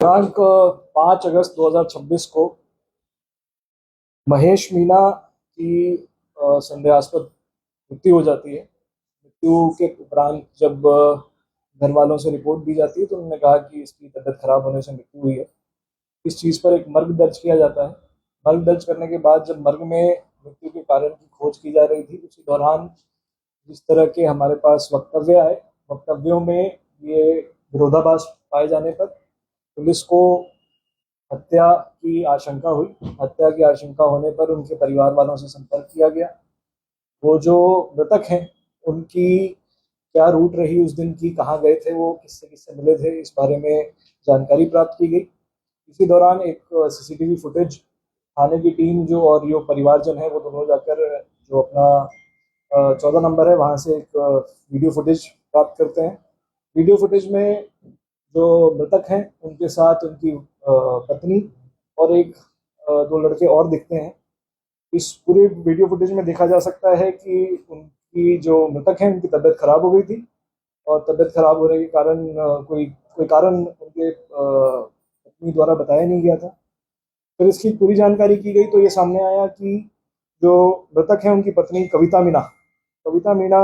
दिनांक 5 अगस्त 2026 को महेश मीना की संदेहास्पद मृत्यु हो जाती है। मृत्यु के उपरांत जब घर वालों से रिपोर्ट दी जाती है तो उन्होंने कहा कि इसकी तबीयत खराब होने से मृत्यु हुई है। इस चीज़ पर एक मर्ग दर्ज किया जाता है। मर्ग दर्ज करने के बाद जब मर्ग में मृत्यु के कारण की खोज की जा रही थी, उसी दौरान जिस तरह के हमारे पास वक्तव्य आए, वक्तव्यों में ये विरोधाभास पाए जाने पर पुलिस को हत्या की आशंका हुई। हत्या की आशंका होने पर उनके परिवार वालों से संपर्क किया गया। वो जो मृतक हैं उनकी क्या रूट रही उस दिन की, कहाँ गए थे वो, किससे किससे मिले थे, इस बारे में जानकारी प्राप्त की गई। इसी दौरान एक सीसीटीवी फुटेज थाने की टीम जो और जो परिवारजन है वो दोनों जाकर जो अपना 14 नंबर है वहाँ से एक वीडियो फुटेज प्राप्त करते हैं। वीडियो फुटेज में जो मृतक हैं उनके साथ उनकी पत्नी और एक दो लड़के और दिखते हैं। इस पूरे वीडियो फुटेज में देखा जा सकता है कि उनकी जो मृतक हैं उनकी तबीयत खराब हो गई थी और तबीयत खराब होने के कारण कोई कोई कारण उनके पत्नी द्वारा बताया नहीं गया था। फिर इसकी पूरी जानकारी की गई तो ये सामने आया कि जो मृतक हैं उनकी पत्नी कविता मीना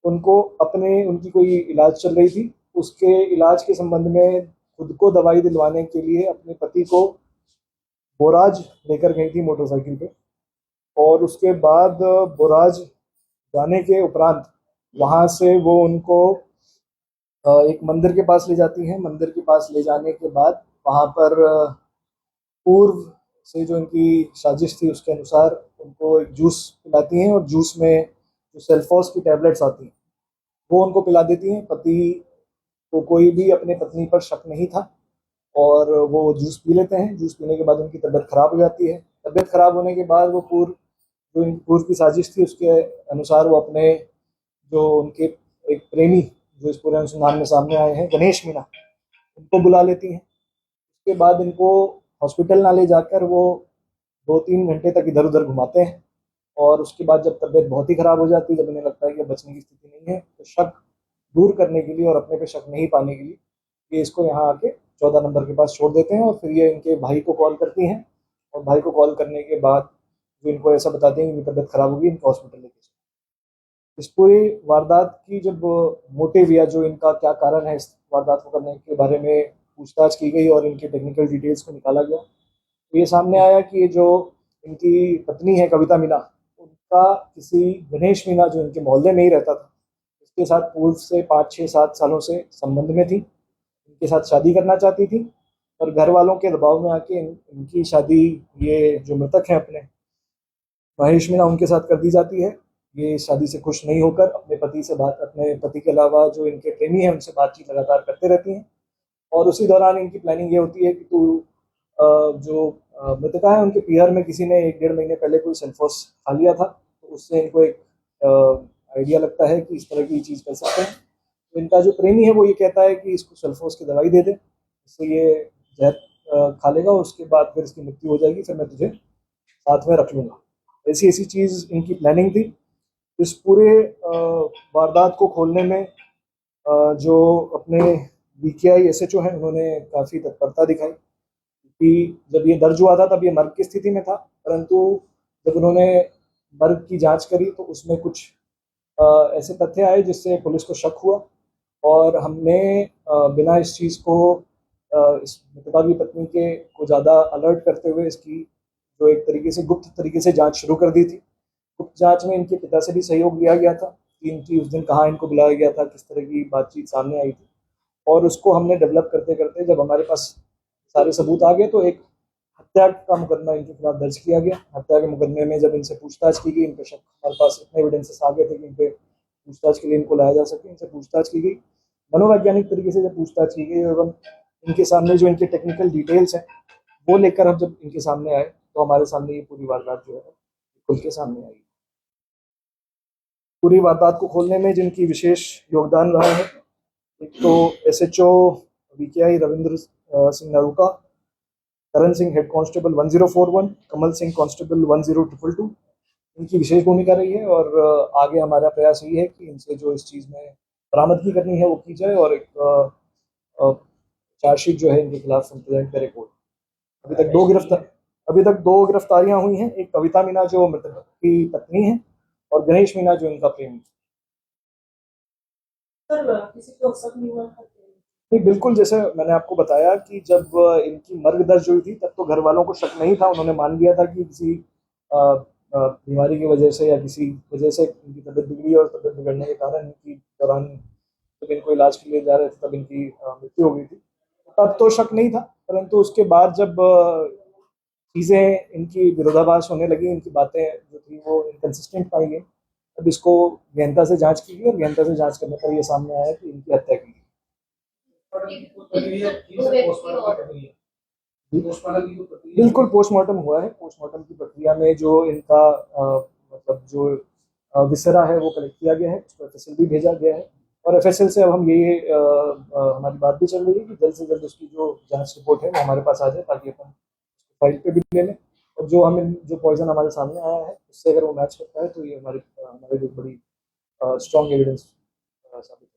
उनको उनकी कोई इलाज चल रही थी। उसके इलाज के संबंध में खुद को दवाई दिलवाने के लिए अपने पति को बोराज लेकर गई थी मोटरसाइकिल पे। और उसके बाद बोराज जाने के उपरांत वहाँ से वो उनको एक मंदिर के पास ले जाती हैं। मंदिर के पास ले जाने के बाद वहाँ पर पूर्व से जो इनकी साजिश थी उसके अनुसार उनको एक जूस पिलाती हैं और जूस में जो सेल्फोस की टैबलेट्स आती हैं वो उनको पिला देती हैं। पति को कोई भी अपने पत्नी पर शक नहीं था और वो जूस पी लेते हैं। जूस पीने के बाद उनकी तबीयत खराब हो जाती है। तबीयत खराब होने के बाद वो पूर्व की साजिश थी उसके अनुसार वो अपने जो उनके एक प्रेमी जो इस पूरे अनुसंधान में सामने आए हैं, गणेश मीना, उनको बुला लेती हैं। उसके बाद इनको हॉस्पिटल ना ले जाकर वो 2-3 घंटे तक इधर उधर घुमाते हैं और उसके बाद जब तबीयत बहुत ही खराब हो जाती है, जब इन्हें लगता है कि बचने की स्थिति नहीं है, तो शक दूर करने के लिए और अपने पे शक नहीं पाने के लिए ये इसको यहाँ आके 14 नंबर के पास छोड़ देते हैं। और फिर ये इनके भाई को कॉल करती हैं और भाई को कॉल करने के बाद जो इनको ऐसा बताते हैं कि इनकी तबीयत खराब होगी, इनको हॉस्पिटल लेके चलो। इस पूरी वारदात की जब मोटिव या जो इनका क्या कारण है इस वारदात को करने के बारे में पूछताछ की गई और इनके टेक्निकल डिटेल्स को निकाला गया तो ये सामने आया कि ये जो इनकी पत्नी है कविता मीना, उनका किसी गणेश मीना जो इनके मोहल्ले में ही रहता था उसके साथ पूर्व से 5-6-7 सालों से संबंध में थी। इनके साथ शादी करना चाहती थी पर घर वालों के दबाव में आके इनकी शादी ये जो मृतक हैं अपने महेश मीना उनके साथ कर दी जाती है। ये शादी से खुश नहीं होकर अपने पति के अलावा जो इनके प्रेमी हैं उनसे बातचीत लगातार करते रहती हैं। और उसी दौरान इनकी प्लानिंग ये होती है कि जो मृतका है उनके पीआर में किसी ने 1-1.5 महीने पहले कोई सल्फोस खा लिया था, तो उससे इनको एक आइडिया लगता है कि इस तरह की चीज़ कर सकते हैं। तो इनका जो प्रेमी है वो ये कहता है कि इसको सल्फोस की दवाई दे दे, इससे ये जहर खा लेगा और उसके बाद फिर इसकी मृत्यु हो जाएगी, फिर मैं तुझे साथ में रख लूँगा। ऐसी ऐसी चीज़ इनकी प्लानिंग थी। इस पूरे वारदात को खोलने में जो अपने बीकेआई एसएचओ हैं उन्होंने काफ़ी तत्परता दिखाई कि जब ये दर्ज हुआ था तब ये मर्ग की स्थिति में था, परंतु जब उन्होंने मर्ग की जांच करी तो उसमें कुछ ऐसे तथ्य आए जिससे पुलिस को शक हुआ और हमने बिना इस चीज़ को इस मृतका की पत्नी के को ज़्यादा अलर्ट करते हुए इसकी जो एक तरीके से गुप्त तरीके से जांच शुरू कर दी थी। गुप्त जांच में इनके पिता से भी सहयोग लिया गया था कि इनकी उस दिन कहाँ इनको बुलाया गया था, किस तरह की बातचीत सामने आई थी और उसको हमने डेवलप करते करते जब हमारे पास सारे सबूत आ गए तो एक हत्या का मुकदमा इनके खिलाफ दर्ज किया गया। हत्या के मुकदमे में जब इनसे पूछताछ की गई, इन पे शक हमारे पास इतने एविडेंसेस आ गए थे कि इन पे पूछताछ के लिए इनको लाया जा सके। इनसे पूछताछ की गई, मनोवैज्ञानिक तरीके से जब पूछताछ की गई एवं इनके सामने जो इनके टेक्निकल डिटेल्स हैं वो लेकर हम जब इनके सामने आए तो हमारे सामने ये पूरी वारदात जो है खुल के सामने आई। पूरी वारदात को खोलने में जिनकी विशेष योगदान रहा है, एक तो SHO BKI Ravindra Singh Naruka, Karan Singh head constable 1041, Kamal Singh constable 10222, इनकी विशेष भूमिका रही है। और आगे हमारा प्रयास ये है कि इनसे जो इस चीज़ में बरामदगी करनी है वो की जाए और एक चार्जशीट जो है इनके खिलाफ प्रेजेंट करे कोर्ट। अभी तक दो गिरफ्तारियां हुई हैं, एक कविता मीना जो मृतक की पत्नी है और गणेश मीना जो इनका प्रेमी। सर किसी को शक नहीं हुआ? नहीं, बिल्कुल, जैसे मैंने आपको बताया कि जब इनकी मर्ग दर्ज हुई थी तब तो घर वालों को शक नहीं था, उन्होंने मान लिया था कि किसी बीमारी की वजह से या किसी वजह से इनकी तबीयत बिगड़ी और तबीयत बिगड़ने के कारण इनकी दौरान जब इनको इलाज के लिए जा रहे थे तब इनकी मृत्यु हो गई थी। तब तो शक नहीं था, परंतु उसके बाद जब चीज़ें इनकी विरोधाभास होने लगी, इनकी बातें जो थी वो इनकंसिस्टेंट पाई गई, अब इसको गहनता से जांच की गई और गहनता से जांच करने पर ये सामने आया कि इनकी हत्या की गई। बिल्कुल, पोस्टमार्टम हुआ है। पोस्टमार्टम की प्रक्रिया में जो इनका मतलब जो विसरा है वो कलेक्ट किया गया है, उसको एफएसएल भी भेजा गया है और एफएसएल से अब हम ये हमारी बात भी चल रही है कि जल्द से जल्द उसकी जो जांच रिपोर्ट है वो हमारे पास आ जाए ताकि अपन फाइल पे भी ले लें और जो हमें जो पॉइजन हमारे सामने आया है उससे अगर वो मैच करता है तो ये हमारे लिए बड़ी स्ट्रॉन्ग एविडेंस साबित है।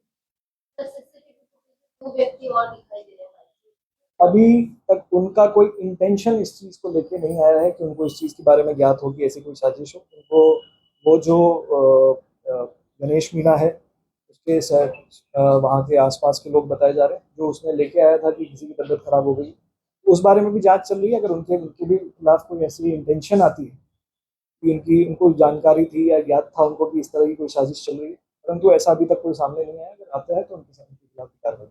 अभी तक उनका कोई इंटेंशन इस चीज़ को लेके नहीं आया है कि उनको इस चीज़ के बारे में ज्ञात हो कि ऐसी कोई साजिश हो। उनको वो जो गणेश मीना है उसके वहाँ के आसपास के लोग बताए जा रहे हैं, जो उसने लेके आया था कि किसी की तबीयत खराब हो गई, उस बारे में भी जांच चल रही है। अगर उनके उनके भी खिलाफ कोई ऐसी इंटेंशन आती है कि इनकी उनको जानकारी थी या ज्ञात था उनको कि इस तरह की कोई साजिश चल रही है, परंतु ऐसा अभी तक कोई सामने नहीं आया, अगर आता है तो उनके खिलाफ कार्रवाई